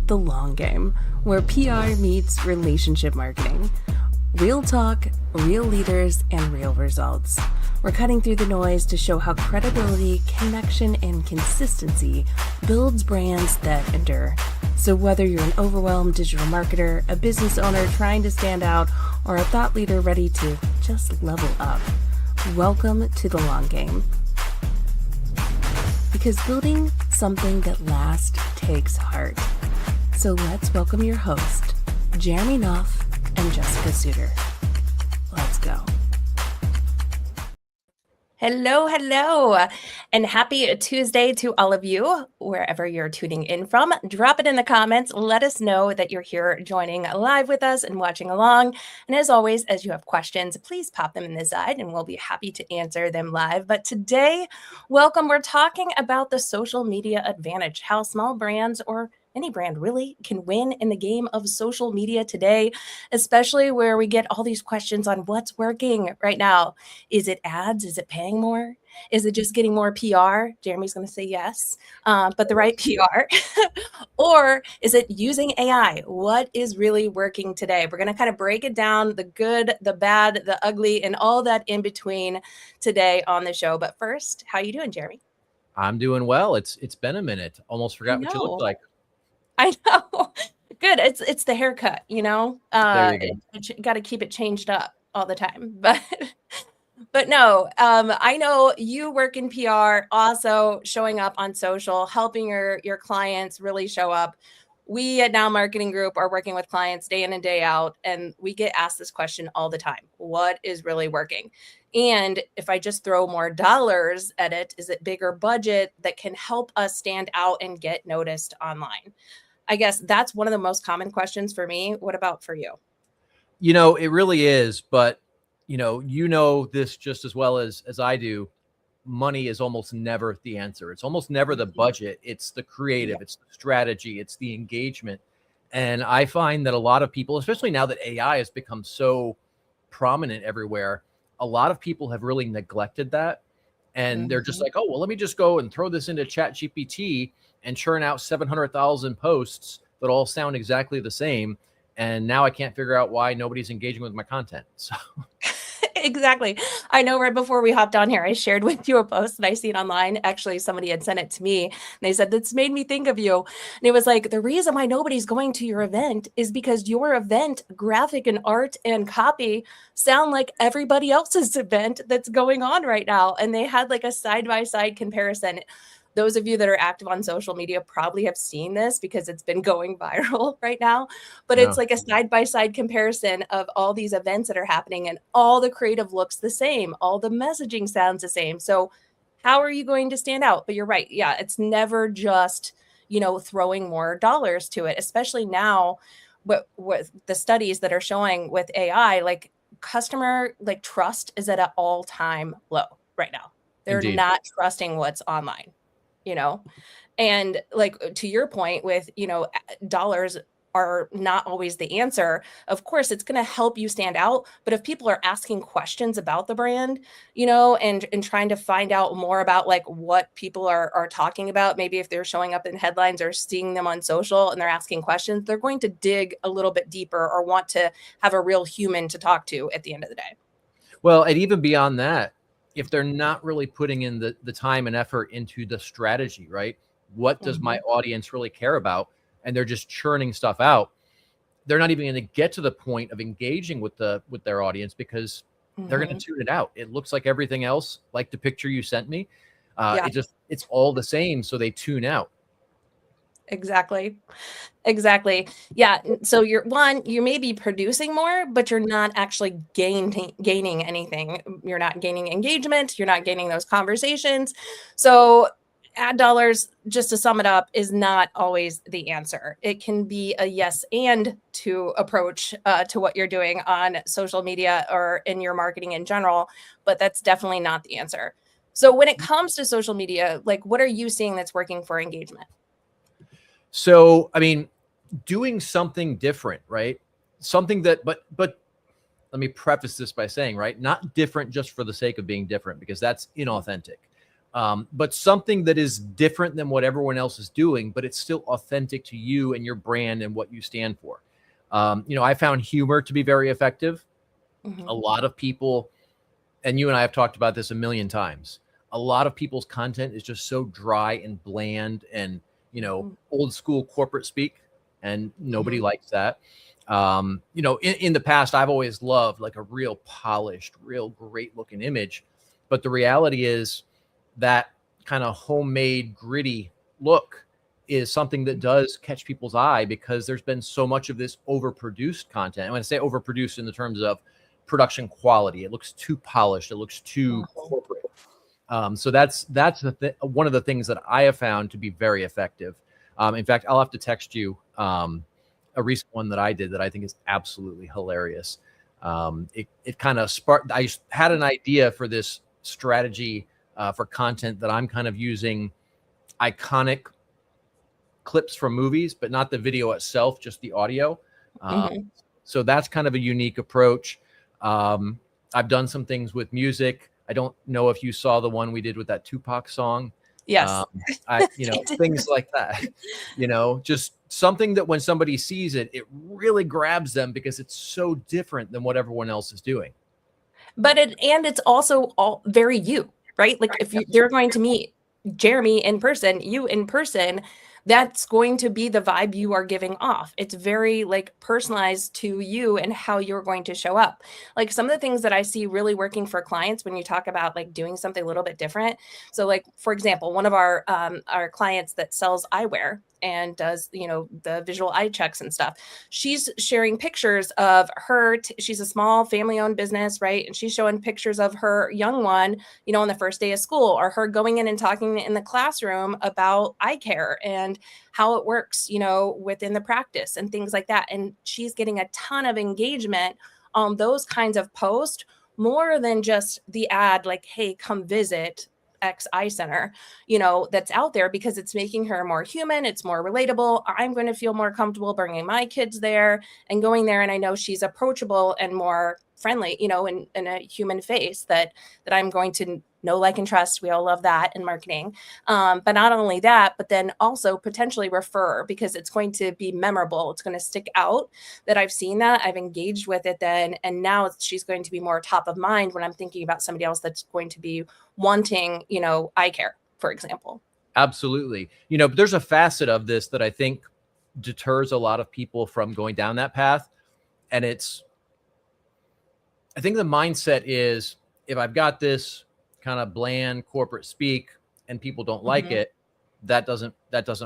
The Long Game, where PR meets relationship marketing. Real talk, real leaders, and real results. We're cutting through the noise to show how credibility, connection, and consistency builds brands that endure. So whether you're an overwhelmed digital marketer, a business owner trying to stand out, or a thought leader ready to just level up, welcome to The Long Game. Because building something that lasts takes heart. So let's welcome your host, Jeremy Knauff and Jessika Suter. Let's go. Hello, and happy Tuesday to all of you, wherever you're tuning in from. Drop it in the comments. Let us know that you're here joining live with us and watching along. And as always, as you have questions, please pop them in the side and we'll be happy to answer them live. But today, welcome. We're talking about the social media advantage, how small brands or any brand really can win in the game of social media today, especially where we get all these questions on what's working right now. Is it ads? Is it paying more? Is it just getting more PR? Jeremy's going to say yes, but the right PR. Or is it using AI? What is really working today? We're going to kind of break it down, the good, the bad, the ugly, and all that in between today on the show. But first, how you doing, Jeremy? I'm doing well. It's been a minute. Almost forgot what you look like. I know. Good. It's the haircut, you know. There you go. Got to keep it changed up all the time. But no, I know you work in PR, also showing up on social, helping your clients really show up. We at Now Marketing Group are working with clients day in and day out, and we get asked this question all the time. What is really working? And if I just throw more dollars at it, is it bigger budget that can help us stand out and get noticed online? I guess that's one of the most common questions for me. What about for you? You know, it really is. But, you know this just as well as I do. Money is almost never the answer. It's almost never the budget. It's the creative. It's the strategy. It's the engagement. And I find that a lot of people, especially now that AI has become so prominent everywhere, a lot of people have really neglected that. And they're just like, oh, well, let me just go and throw this into ChatGPT and churn out 700,000 posts that all sound exactly the same. And now I can't figure out why nobody's engaging with my content. So Exactly. I know right before we hopped on here, I shared with you a post that I seen online. Actually, somebody had sent it to me and they said, "This made me think of you." And it was like, the reason why nobody's going to your event is because your event, graphic and art and copy, sound like everybody else's event that's going on right now. And they had like a side-by-side comparison. Those of you that are active on social media probably have seen this because it's been going viral right now. But it's like a side-by-side comparison of all these events that are happening, and all the creative looks the same. All the messaging sounds the same. So how are you going to stand out? But you're right. Yeah, it's never just, throwing more dollars to it, especially now with the studies that are showing with AI, like customer trust is at an all-time low right now. They're Indeed. not trusting what's online. And like to your point with, dollars are not always the answer. Of course, it's going to help you stand out. But if people are asking questions about the brand, and trying to find out more about like what people are talking about, maybe if they're showing up in headlines or seeing them on social and they're asking questions, they're going to dig a little bit deeper or want to have a real human to talk to at the end of the day. Well, and even beyond that, if they're not really putting in the time and effort into the strategy, right? What does my audience really care about? And they're just churning stuff out. They're not even going to get to the point of engaging with their audience because they're going to tune it out. It looks like everything else, like the picture you sent me. It's all the same. So they tune out. Exactly. Yeah. So you may be producing more, but you're not actually gaining anything. You're not gaining engagement. You're not gaining those conversations. So ad dollars, just to sum it up, is not always the answer. It can be a yes and to approach to what you're doing on social media or in your marketing in general, but that's definitely not the answer. So when it comes to social media, like what are you seeing that's working for engagement? So, I mean, doing something different, right? Something that, but let me preface this by saying, right, not different just for the sake of being different, because that's inauthentic. but something that is different than what everyone else is doing, but it's still authentic to you and your brand and what you stand for. I found humor to be very effective. A lot of people, and you and I have talked about this a million times, a lot of people's content is just so dry and bland and, old school corporate speak, and nobody likes that. In the past, I've always loved like a real polished, real great looking image. But the reality is that kind of homemade, gritty look is something that does catch people's eye, because there's been so much of this overproduced content. And when I say overproduced in the terms of production quality, it looks too polished, it looks too corporate. So that's one of the things that I have found to be very effective. In fact, I'll have to text you a recent one that I did that I think is absolutely hilarious. It kind of sparked. I had an idea for this strategy for content that I'm kind of using iconic clips from movies, but not the video itself, just the audio. So that's kind of a unique approach. I've done some things with music. I don't know if you saw the one we did with that Tupac song. Yes. Things like that, just something that when somebody sees it, it really grabs them because it's so different than what everyone else is doing. But it's also all very you, right? Like if they're going to meet Jeremy in person, you in person, that's going to be the vibe you are giving off. It's very like personalized to you and how you're going to show up. Like some of the things that I see really working for clients when you talk about like doing something a little bit different. So like, for example, one of our clients that sells eyewear and does, the visual eye checks and stuff. She's sharing pictures of her. She's a small family-owned business, right? And she's showing pictures of her young one, on the first day of school, or her going in and talking in the classroom about eye care and how it works, within the practice and things like that. And she's getting a ton of engagement on those kinds of posts, more than just the ad like, hey, come visit X eye center, that's out there, because it's making her more human. It's more relatable. I'm going to feel more comfortable bringing my kids there and going there. And I know she's approachable and more friendly, in a human face that I'm going to know, like, and trust. We all love that in marketing. But not only that, but then also potentially refer, because it's going to be memorable. It's going to stick out that I've seen that, I've engaged with it then. And now she's going to be more top of mind when I'm thinking about somebody else that's going to be wanting, eye care, for example. Absolutely. But there's a facet of this that I think deters a lot of people from going down that path. And I think the mindset is, if I've got this kind of bland corporate speak and people don't like it, that doesn't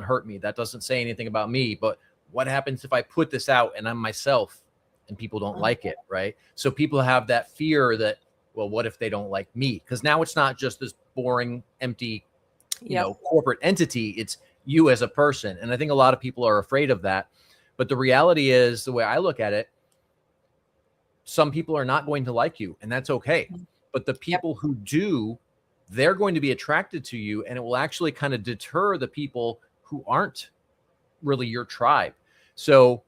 hurt me. That doesn't say anything about me. But what happens if I put this out and I'm myself and people don't like it, right? So people have that fear that, well, what if they don't like me? Because now it's not just this boring, empty, corporate entity. It's you as a person. And I think a lot of people are afraid of that. But the reality is, the way I look at it, some people are not going to like you, and that's okay. But the people who do, they're going to be attracted to you, and it will actually kind of deter the people who aren't really your tribe. So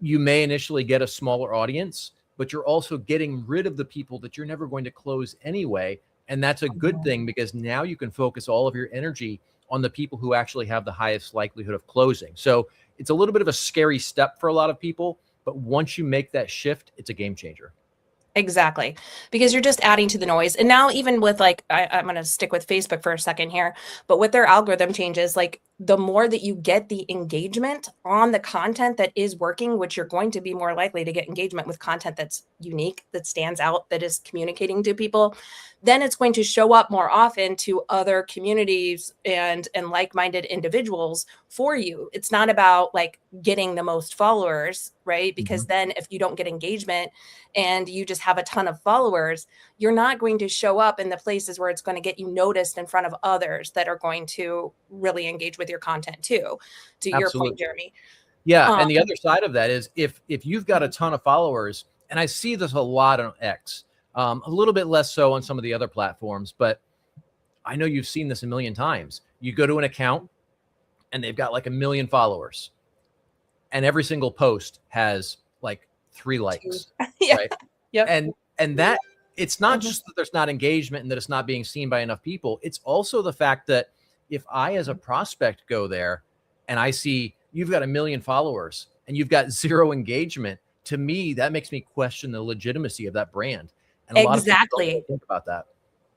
you may initially get a smaller audience, but you're also getting rid of the people that you're never going to close anyway. And that's a good thing, because now you can focus all of your energy on the people who actually have the highest likelihood of closing. So it's a little bit of a scary step for a lot of people, but once you make that shift, it's a game changer. Exactly. Because you're just adding to the noise. And now even with like, I'm going to stick with Facebook for a second here, but with their algorithm changes, like the more that you get the engagement on the content that is working, which you're going to be more likely to get engagement with content that's unique, that stands out, that is communicating to people, then it's going to show up more often to other communities and like-minded individuals for you. It's not about like getting the most followers, right? Because then if you don't get engagement and you just have a ton of followers, you're not going to show up in the places where it's going to get you noticed in front of others that are going to really engage with your content too, to your point, Jeremy. Yeah. And the other side of that is, if you've got a ton of followers, and I see this a lot on X, a little bit less so on some of the other platforms, but I know you've seen this a million times. You go to an account and they've got like 1 million followers, and every single post has like 3 likes. Yeah. Right? Yep. And that it's not Mhm. just that there's not engagement and that it's not being seen by enough people. It's also the fact that if I, as a prospect, go there and I see you've got 1 million followers and you've got zero engagement, to me, that makes me question the legitimacy of that brand. And a lot of people don't really Exactly. think about that.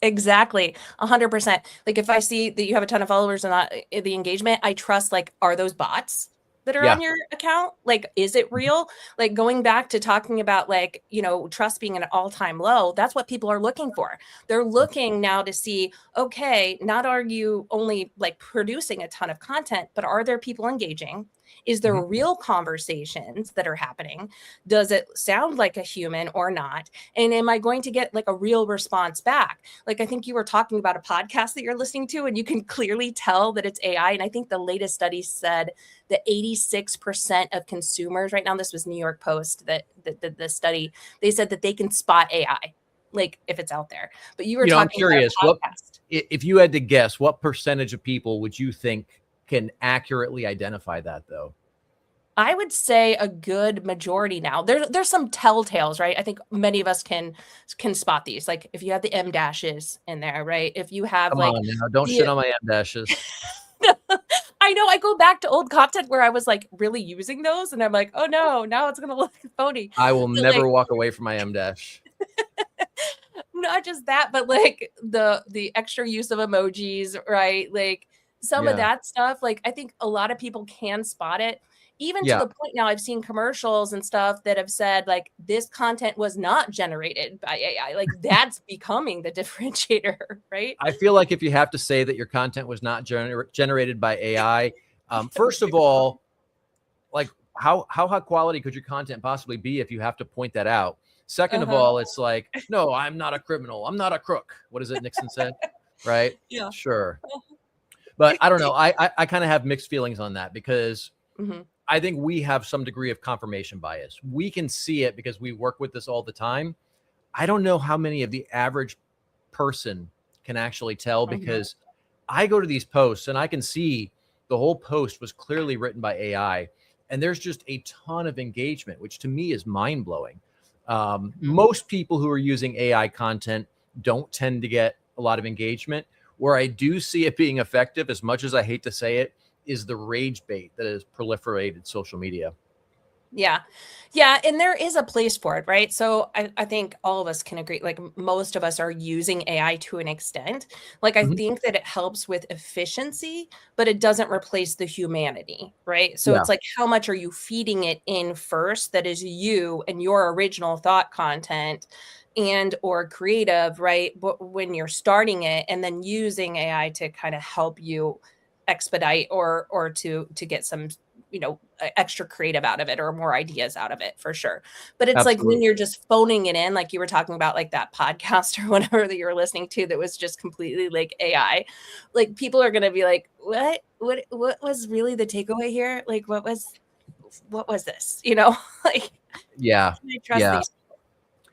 Exactly. 100%. Like if I see that you have a ton of followers and not the engagement, I trust like, are those bots that are Yeah. on your account? Like, is it real? Like going back to talking about like, trust being at an all-time low, that's what people are looking for. They're looking now to see, okay, not are you only like producing a ton of content, but are there people engaging? Is there Mhm. real conversations that are happening? Does it sound like a human or not? And am I going to get like a real response back? Like I think you were talking about a podcast that you're listening to, and you can clearly tell that it's AI. And I think the latest study said that 86% of consumers right now, this was New York Post that did this study, they said that they can spot AI, like if it's out there. But you were I'm talking about curious, a podcast. if you had to guess, what percentage of people would you think can accurately identify that, though? I would say a good majority now. There's some telltales, right? I think many of us can spot these. Like if you have the M dashes in there, right? If you have Come like on now, don't shit the on my M dashes. I know I go back to old content where I was like really using those and I'm like, oh no, now it's gonna look phony. I will But never like walk away from my M dash. not just that, but like the extra use of emojis, right? Like some of Yeah. that stuff, like I think a lot of people can spot it. Even to Yeah. the point now I've seen commercials and stuff that have said like this content was not generated by AI. Like that's becoming the differentiator, right? I feel like if you have to say that your content was not generated by AI, first of all, like how high quality could your content possibly be if you have to point that out? Second of Uh-huh. all, it's like, no, I'm not a criminal. I'm not a crook. What is it Nixon said? Right? Yeah. Sure. But I don't know. I kind of have mixed feelings on that because Mhm. I think we have some degree of confirmation bias. We can see it because we work with this all the time. I don't know how many of the average person can actually tell Mhm. because I go to these posts and I can see the whole post was clearly written by AI. And there's just a ton of engagement, which to me is mind blowing. Most people who are using AI content don't tend to get a lot of engagement. Where I do see it being effective, as much as I hate to say it, is the rage bait that has proliferated social media. Yeah. Yeah, and there is a place for it, right? So I think all of us can agree, like most of us are using AI to an extent. Like I Mhm. think that it helps with efficiency, but it doesn't replace the humanity, right? So Yeah, it's like how much are you feeding it in first that is you and your original thought content and or creative, right? But when you're starting it and then using AI to kind of help you expedite or to get some extra creative out of it or more ideas out of it for sure. But it's like when absolutely. you're just phoning it in, like you were talking about, like that podcast or whatever that you were listening to that was just completely like AI, like people are gonna be like, what was really the takeaway here? Like what was this? Like Yeah. can I trust Yeah. these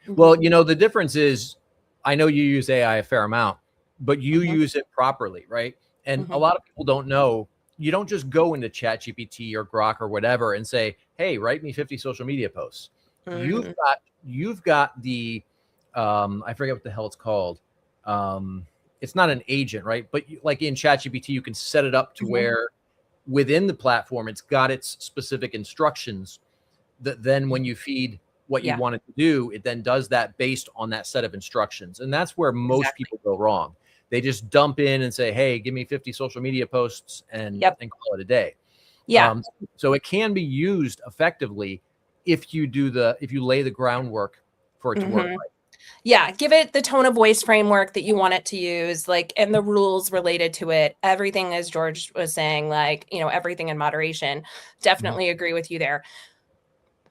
people? Well, the difference is I know you use AI a fair amount, but you Mhm, use it properly, right? And a mhm, lot of people don't know. You don't just go into ChatGPT or Grok or whatever and say, "Hey, write me 50 social media posts." You've mhm, got you've got the I forget what the hell it's called. It's not an agent, right? But like in ChatGPT, you can set it up to mhm. where within the platform, it's got its specific instructions that then when you feed what you Yeah, want it to do, it then does that based on that set of instructions. And that's where most exactly. people go wrong. They just dump in and say, "Hey, give me 50 social media posts and Yep. call it a day." Yeah. So it can be used effectively if you lay the groundwork for it to work Mhm. right. Yeah, give it the tone of voice framework that you want it to use, like, and the rules related to it. Everything, as George was saying, like, everything in moderation. Mhm. Definitely agree with you there.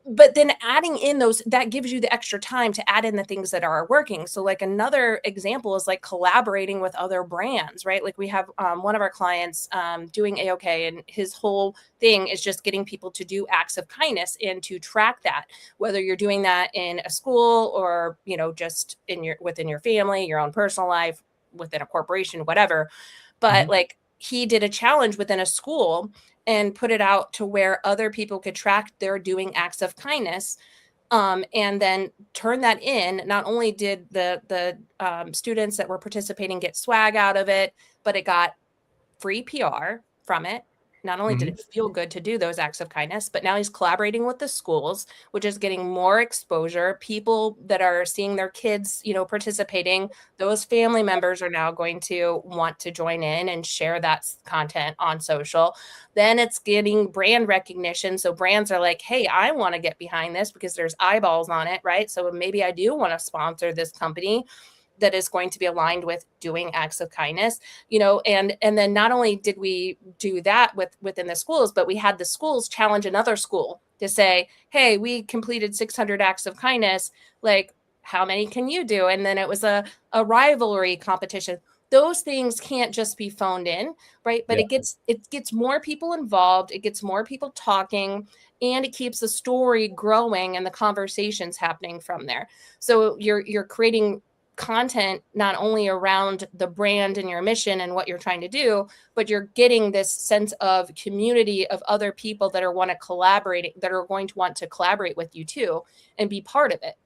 But then adding in those, that gives you the extra time to add in the things that are working. So like another example is like collaborating with other brands, right? Like we have one of our clients doing A-OK, and his whole thing is just getting people to do acts of kindness and to track that, whether you're doing that in a school or just within your family, your own personal life, within a corporation, whatever. But Mhm. like he did a challenge within a school and put it out to where other people could track their doing acts of kindness, and then turn that in. Not only did the students that were participating get swag out of it, but it got free PR from it. Not only did Mhm. it feel good to do those acts of kindness, but now he's collaborating with the schools, which is getting more exposure. People that are seeing their kids, participating, those family members are now going to want to join in and share that content on social. Then it's getting brand recognition. So brands are like, hey, I want to get behind this because there's eyeballs on it, right? So maybe I do want to sponsor this company that is going to be aligned with doing acts of kindness, and then not only did we do that within the schools, but we had the schools challenge another school to say, hey, we completed 600 acts of kindness, like how many can you do? And then it was a rivalry competition. Those things can't just be phoned in, right? But Yeah. it gets more people involved, it gets more people talking, and it keeps the story growing and the conversations happening from there. So you're creating content not only around the brand and your mission and what you're trying to do, but you're getting this sense of community of other people that are going to want to collaborate with you too and be part of it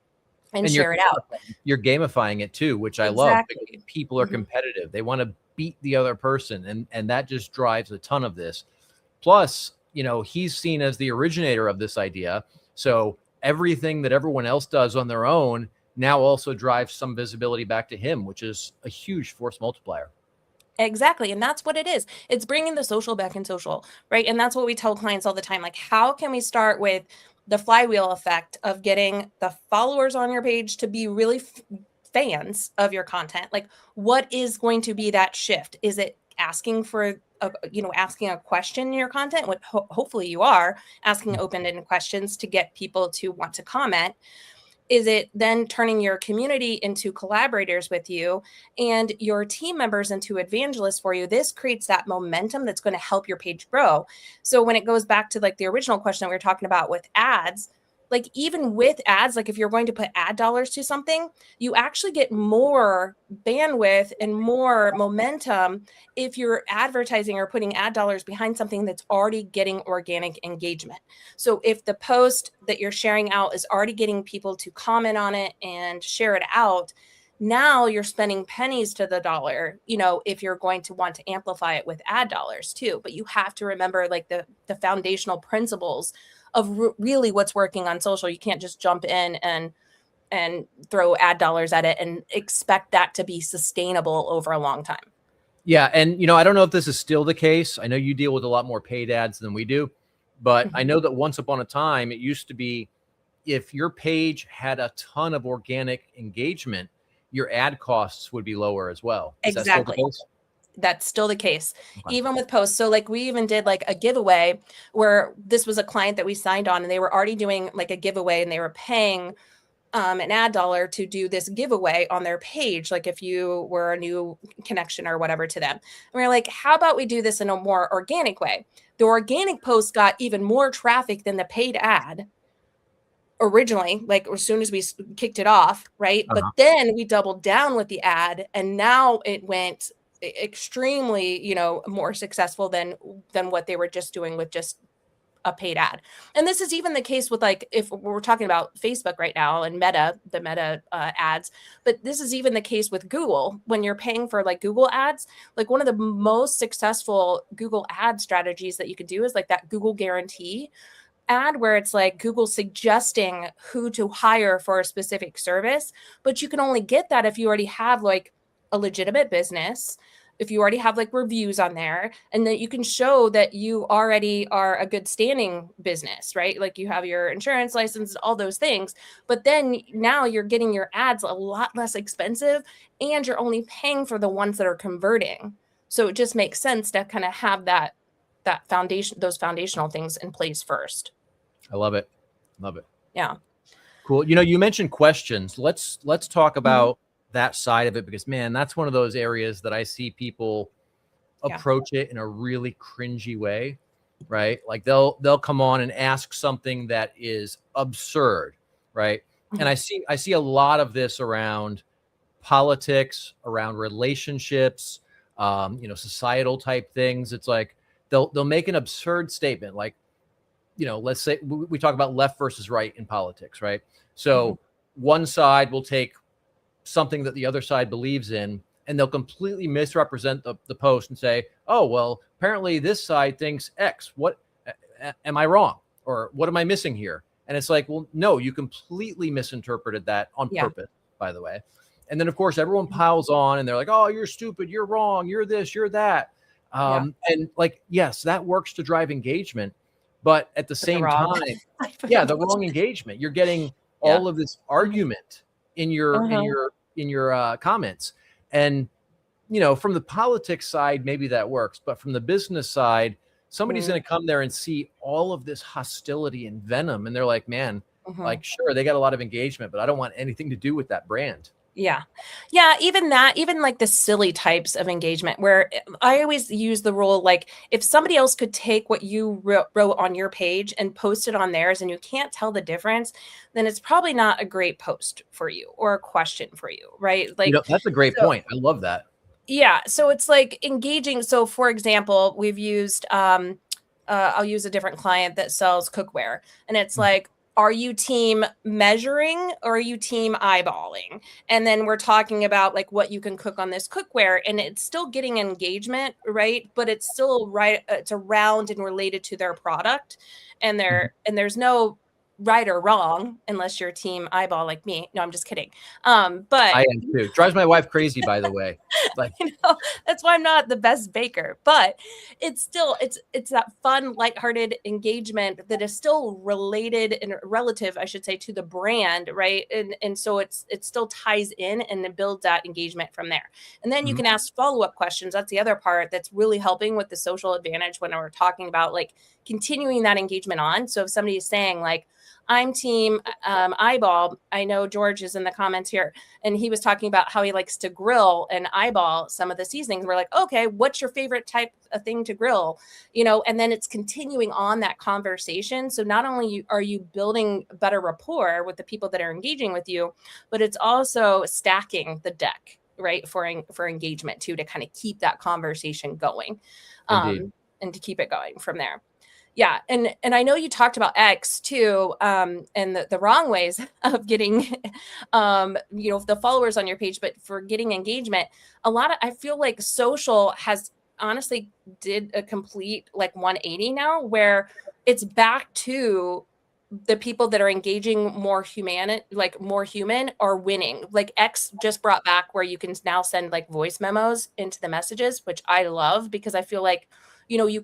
and And share it out. you're gamifying it too, which I love, because Exactly. people are Mhm. competitive. They want to beat the other person, and that just drives a ton of this. Plus, he's seen as the originator of this idea. So everything that everyone else does on their own now also drives some visibility back to him, which is a huge force multiplier. Exactly. And that's what it is. It's bringing the social back in social, right? And that's what we tell clients all the time. Like, how can we start with the flywheel effect of getting the followers on your page to be really fans of your content? Like, what is going to be that shift? Is it asking for asking a question in your content? What hopefully you are asking open-ended questions to get people to want to comment. Is it then turning your community into collaborators with you and your team members into evangelists for you? This creates that momentum that's going to help your page grow. So when it goes back to like the original question that we were talking about with ads, like even with ads, like if you're going to put ad dollars to something, you actually get more bandwidth and more momentum if you're advertising or putting ad dollars behind something that's already getting organic engagement. So if the post that you're sharing out is already getting people to comment on it and share it out, now you're spending pennies to the dollar, if you're going to want to amplify it with ad dollars too. But you have to remember like the foundational principles of really what's working on social. You can't just jump in and throw ad dollars at it and expect that to be sustainable over a long time. Yeah, and I don't know if this is still the case. I know you deal with a lot more paid ads than we do, but I Mhm. know that once upon a time it used to be, if your page had a ton of organic engagement, your ad costs would be lower as well. Is that still the Exactly. case? That's still the case, Okay. even with posts. So like we even did like a giveaway where this was a client that we signed on and they were already doing like a giveaway and they were paying an ad dollar to do this giveaway on their page. Like if you were a new connection or whatever to them. And we are like, how about we do this in a more organic way? The organic post got even more traffic than the paid ad originally, like as soon as we kicked it off, right? But Uh-huh. then we doubled down with the ad and now it went extremely, more successful than what they were just doing with just a paid ad. And this is even the case with like if we're talking about Facebook right now and the Meta ads, but this is even the case with Google when you're paying for like Google ads. Like one of the most successful Google ad strategies that you could do is like that Google guarantee ad where it's like Google suggesting who to hire for a specific service, but you can only get that if you already have like a legitimate business, if you already have like reviews on there, and that you can show that you already are a good standing business, right? Like you have your insurance license, all those things. But then now you're getting your ads a lot less expensive and you're only paying for the ones that are converting. So it just makes sense to kind of have that foundation, those foundational things in place first. I love it. Love it. Yeah. Cool. You mentioned questions. Let's talk Mhm. about that side of it, because man, that's one of those areas that I see people Yeah. approach it in a really cringy way, right? Like they'll come on and ask something that is absurd, right? And Mhm. I see a lot of this around politics, around relationships, societal type things. It's like they'll make an absurd statement like, let's say we talk about left versus right in politics, right? Mhm. So one side will take something that the other side believes in, and they'll completely misrepresent the post and say, oh, well, apparently this side thinks X. What am I wrong? Or what am I missing here? And it's like, well, no, you completely misinterpreted that on Yeah. purpose, by the way. And then, of course, everyone piles on and they're like, oh, you're stupid. You're wrong. You're this, you're that. Yeah. And like, yes, that works to drive engagement. But at the But the same wrong time, type of yeah, the wrong engagement. engagement. You're getting Yeah. all of this Mhm. argument in your Uh-huh. comments. And from the politics side, maybe that works, but from the business side, somebody's Mhm. going to come there and see all of this hostility and venom, and they're like, man, Mhm. like, sure, they got a lot of engagement, but I don't want anything to do with that brand. Yeah. Yeah, even that, even like the silly types of engagement where I always use the rule, like if somebody else could take what you wrote on your page and post it on theirs and you can't tell the difference, then it's probably not a great post for you or a question for you, right? Like, That's a great so point. I love that. yeah, so it's like engaging. So for example, we've used I'll use a different client that sells cookware, and it's like, are you team measuring or are you team eyeballing? And then we're talking about like what you can cook on this cookware, and it's still getting engagement, right? But it's still right, it's around and related to their product, and Mhm. there's no right or wrong unless you're team eyeball like me. No, I'm just kidding. I But am too. Drives my wife crazy, by the way. Like, you know, that's why I'm not the best baker, but it's still it's that fun, lighthearted engagement that is still related and relative, I should say, to the brand, right? And so it still ties in and it builds that engagement from there. And then you mhm, can ask follow-up questions. That's the other part that's really helping with the social advantage when we're talking about like continuing that engagement on. So if somebody is saying like, I'm team eyeball. I know George is in the comments here, and he was talking about how he likes to grill and eyeball some of the seasonings. We're like, okay, what's your favorite type of thing to grill? And then it's continuing on that conversation. So not only are you building better rapport with the people that are engaging with you, but it's also stacking the deck, right, for engagement too, to kind of keep that conversation going, indeed. and to keep it going from there. Yeah, and I know you talked about X too, and the wrong ways of getting, the followers on your page, but for getting engagement, I feel like social has honestly did a complete like 180 now, where it's back to the people that are engaging more human, like more human, are winning. Like X just brought back where you can now send like voice memos into the messages, which I love because I feel like, you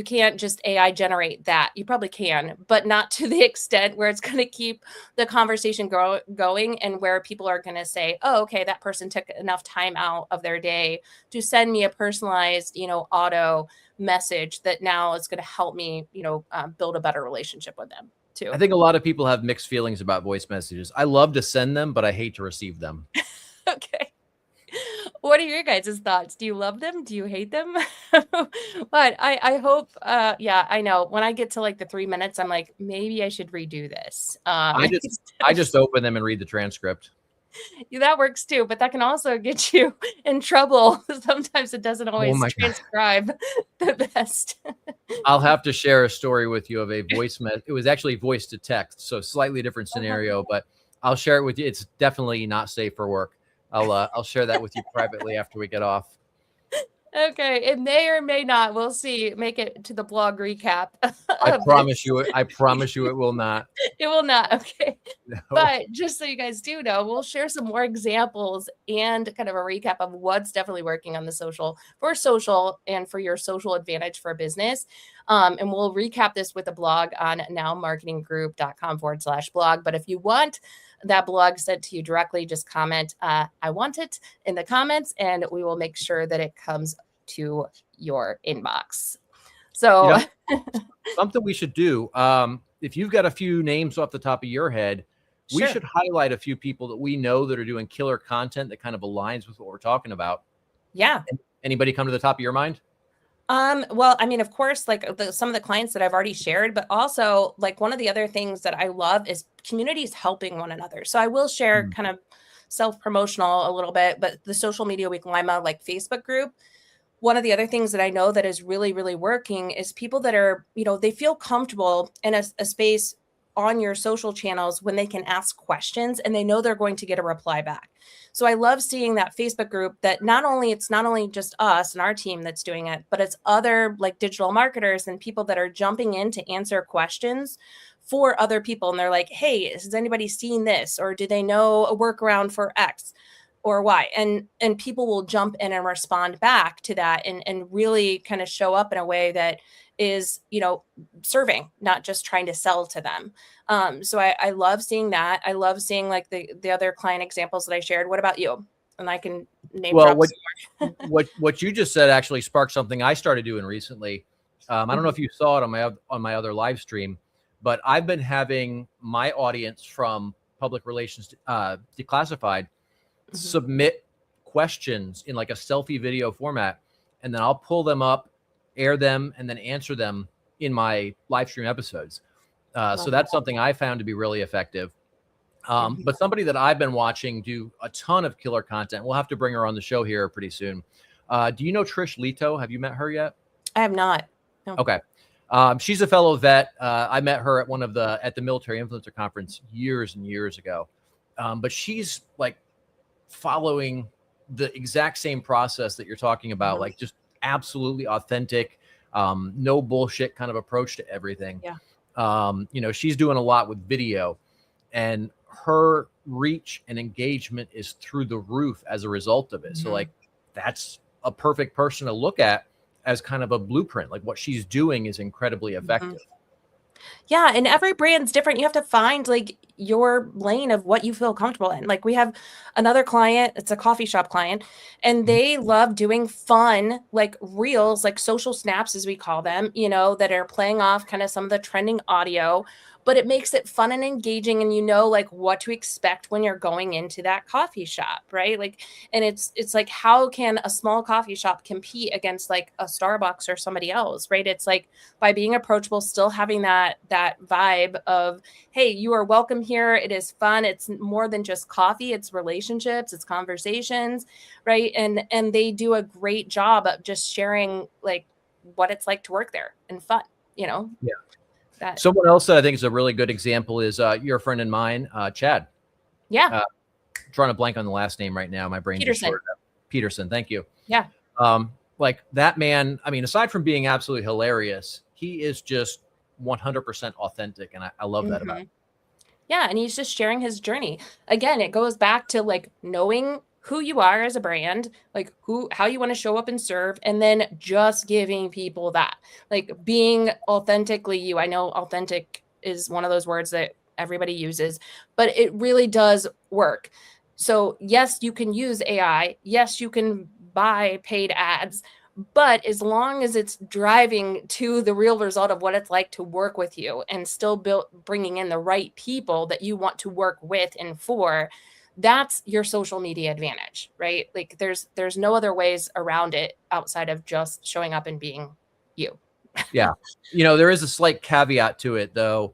can't just AI generate that. You probably can, but not to the extent where it's going to keep the conversation going and where people are going to say, oh, okay, that person took enough time out of their day to send me a personalized, auto message that now is going to help me, build a better relationship with them I too. think a lot of people have mixed feelings about voice messages. I love to send them, but I hate to receive them. Okay. What are your guys' thoughts? Do you love them? Do you hate them? But I hope, yeah, I know when I get to like the 3 minutes, I'm like, maybe I should redo this. I just Instead I of just open them and read the transcript. that works too, but that can also get you in trouble. Sometimes it doesn't Oh always my God. transcribe the best. I'll have to share a story with you of a voice it was actually voice to text, so slightly different scenario, but I'll share it with you. It's definitely not safe for work. I'll share that with you privately after we get off. Okay, it may or may not, we'll see, make it to the blog recap I of promise this. you I promise you it will not. It will not, okay. No. But just so you guys do know, we'll share some more examples and kind of a recap of what's definitely working on the social and for your social advantage for business. And we'll recap this with a blog on nowmarketinggroup.com/blog. But if you want that blog sent to you directly, just comment, I want it in the comments, and we will make sure that it comes to your inbox. You So, know, something we should do, if you've got a few names off the top of your head, we sure. should highlight a few people that we know that are doing killer content that kind of aligns with what we're talking about. Yeah. Anybody come to the top of your mind? Well, I mean, of course, like some of the clients that I've already shared, but also like one of the other things that I love is communities helping one another. So I will share kind of self-promotional a little bit, but the Social Media Week Lima like Facebook group, one of the other things that I know that is really, really working is people that are, they feel comfortable in a space on your social channels when they can ask questions and they know they're going to get a reply back. So I love seeing that Facebook group that it's not only just us and our team that's doing it, but it's other like digital marketers and people that are jumping in to answer questions for other people. And they're like, hey, has anybody seen this? Or do they know a workaround for X or Y? And people will jump in and respond back to that and really kind of show up in a way that is, serving, not just trying to sell to them. So I love seeing that. I love seeing like the other client examples that I shared. What about you? And I can name Well, drop some what you just said actually sparked something I started doing recently. I don't know if you saw it on my other live stream, but I've been having my audience from public relations declassified submit questions in like a selfie video format, and then I'll pull them up, air them, and then answer them in my live stream episodes. So that's something I found to be really effective. But somebody that I've been watching do a ton of killer content. We'll have to bring her on the show here pretty soon. Do you know Trish Leto? Have you met her yet? I have not. No. Okay. She's a fellow vet. I met her at the Military Influencer Conference years and years ago. But she's like following the exact same process that you're talking about, like just absolutely authentic, no bullshit kind of approach to everything. Yeah. She's doing a lot with video, and her reach and engagement is through the roof as a result of it. So like that's a perfect person to look at as kind of a blueprint. Like what she's doing is incredibly effective. Yeah, and every brand's different. You have to find like your lane of what you feel comfortable in. Like we have another client, it's a coffee shop client, and they love doing fun, like reels, like social snaps as we call them, that are playing off kind of some of the trending audio, but it makes it fun and engaging and like what to expect when you're going into that coffee shop, right? Like, and it's like how can a small coffee shop compete against like a Starbucks or somebody else, right? It's like by being approachable, still having that vibe of, hey, you are welcome here. It is fun. It's more than just coffee. It's relationships, it's conversations, right? And they do a great job of just sharing like what it's like to work there and fun, Yeah. That. Someone else that I think is a really good example is your friend and mine, Chad. Yeah. Trying to blank on the last name right now. My brain Peterson. just shorted up. Peterson. Thank you. Yeah. Like that man, I mean, aside from being absolutely hilarious, he is just 100% authentic. And I love that about him. Yeah. And he's just sharing his journey. Again, it goes back to like knowing who you are as a brand, like how you want to show up and serve, and then just giving people that, like being authentically you. I know authentic is one of those words that everybody uses, but it really does work. So yes, you can use AI. Yes, you can buy paid ads, but as long as it's driving to the real result of what it's like to work with you and still bringing in the right people that you want to work with and for, that's your social media advantage, right? Like there's no other ways around it outside of just showing up and being you. Yeah. There is a slight caveat to it though.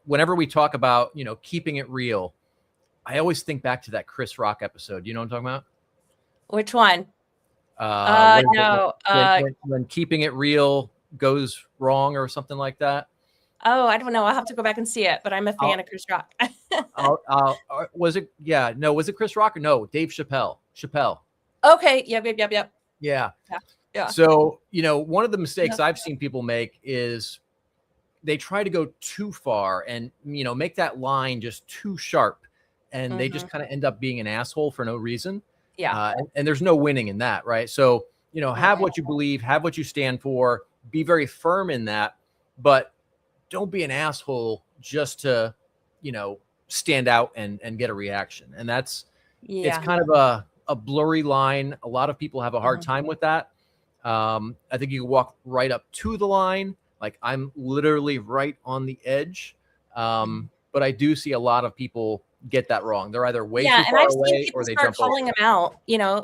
Whenever we talk about, keeping it real, I always think back to that Chris Rock episode. You know what I'm talking about? Which one? No. When keeping it real goes wrong or something like that. Oh, I don't know. I'll have to go back and see it, but I'm a fan of Chris Rock. Was it? Yeah. No. Was it Chris Rock or no? Dave Chappelle. Okay. Yep. Yeah. Yeah. So, one of the mistakes I've seen people make is they try to go too far and, make that line just too sharp, and they just kind of end up being an asshole for no reason. Yeah. And there's no winning in that. Right. So, have what you believe, have what you stand for, be very firm in that, but don't be an asshole just to, stand out and get a reaction. And it's kind of a blurry line. A lot of people have a hard time with that. I think you can walk right up to the line. Like I'm literally right on the edge. But I do see a lot of people get that wrong. They're either way too far away or they jump calling them out,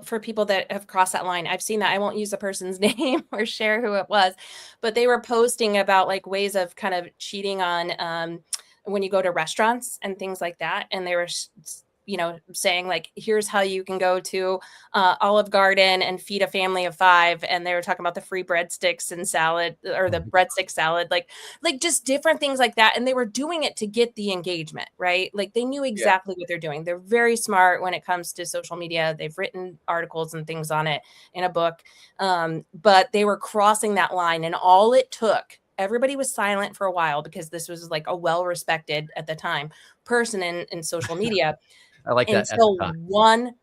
for people that have crossed that line. I've seen that. I won't use the person's name or share who it was, but they were posting about like ways of kind of cheating on when you go to restaurants and things like that. And they were, saying like, here's how you can go to Olive Garden and feed a family of 5. And they were talking about the free breadsticks and salad, or the breadstick salad, like just different things like that. And they were doing it to get the engagement, right? Like they knew exactly what they're doing. They're very smart when it comes to social media. They've written articles and things on it in a book. But they were crossing that line, and all it took, everybody was silent for a while because this was like a well-respected at the time person in social media. I like that at the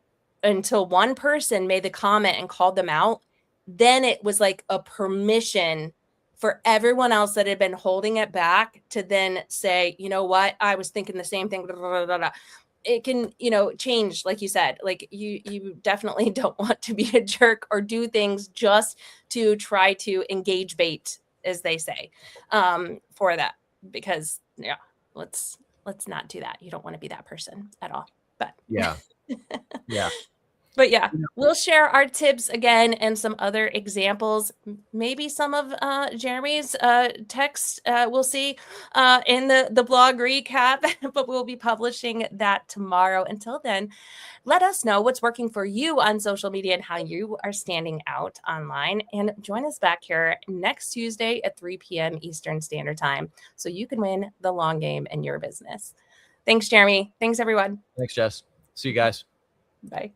until time. one person made the comment and called them out. Then it was like a permission for everyone else that had been holding it back to then say, you know what, I was thinking the same thing. Blah, blah, blah, blah. It can, change, like you said. Like you definitely don't want to be a jerk or do things just to try to engage bait, as they say, for that. Because let's not do that. You don't want to be that person at all. But Yeah. But yeah, we'll share our tips again and some other examples. Maybe some of Jeremy's text we'll see in the blog recap, but we'll be publishing that tomorrow. Until then, let us know what's working for you on social media and how you are standing out online. And join us back here next Tuesday at 3 p.m. Eastern Standard Time so you can win the long game in your business. Thanks, Jeremy. Thanks, everyone. Thanks, Jess. See you guys. Bye.